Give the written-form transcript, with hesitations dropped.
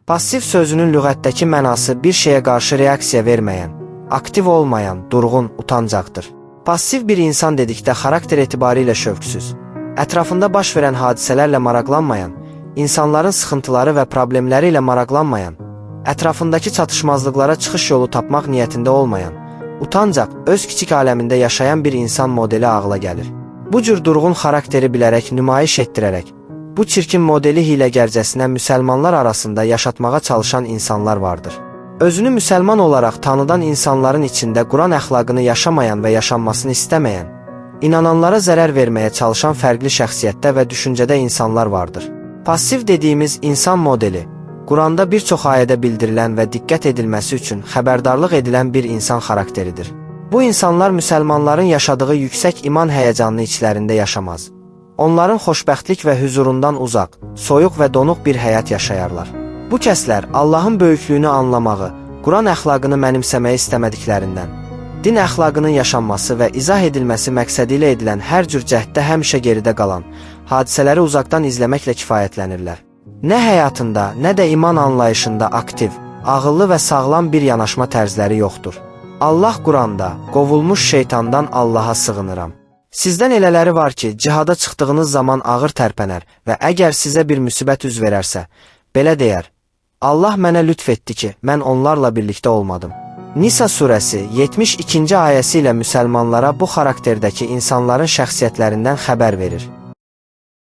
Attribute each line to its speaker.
Speaker 1: Passiv sözünün lüğətdəki mənası bir şeyə qarşı reaksiya verməyən, aktiv olmayan, durğun, utancaqdır. Passiv bir insan dedikdə xarakter etibarilə şövqsüz, ətrafında baş verən hadisələrlə maraqlanmayan, insanların sıxıntıları və problemləri ilə maraqlanmayan, ətrafındakı çatışmazlıqlara çıxış yolu tapmaq niyyətində olmayan, utancaq, öz kiçik aləmində yaşayan bir insan modeli ağla gəlir. Bu cür durğun xarakteri bilərək, nümayiş etdirərək, bu çirkin modeli hiyləgərcəsinə müsəlmanlar arasında yaşatmağa çalışan insanlar vardır. Özünü müsəlman olaraq tanıdan insanların içində Quran əxlaqını yaşamayan və yaşanmasını istəməyən, inananlara zərər verməyə çalışan fərqli şəxsiyyətdə və düşüncədə insanlar vardır. Passiv dediyimiz insan modeli, Quranda bir çox ayədə bildirilən və diqqət edilməsi üçün xəbərdarlıq edilən bir insan xarakteridir. Bu insanlar müsəlmanların yaşadığı yüksək iman həyəcanını içlərində yaşamaz. Onların xoşbəxtlik və hüzurundan uzaq, soyuq və donuq bir həyat yaşayarlar. Bu kəslər Allahın böyüklüyünü anlamağı, Quran əxlaqını mənimsəməyi istəmədiklərindən, din əxlaqının yaşanması və izah edilməsi məqsədi ilə edilən hər cür cəhddə həmişə geridə qalan, hadisələri uzaqdan izləməklə kifayətlənirlər. Nə həyatında, nə də iman anlayışında aktiv, ağıllı və sağlam bir yanaşma tərzləri yoxdur. Allah Quranda, qovulmuş şeytandan Allaha sığınıram. Sizdən elələri var ki, cihada çıxdığınız zaman ağır tərpənər və əgər sizə bir müsibət üz verərsə, belə deyər: Allah mənə lütf etdi ki, mən onlarla birlikdə olmadım. Nisa surəsi 72-ci ayəsi ilə müsəlmanlara bu xarakterdəki insanların şəxsiyyətlərindən xəbər verir.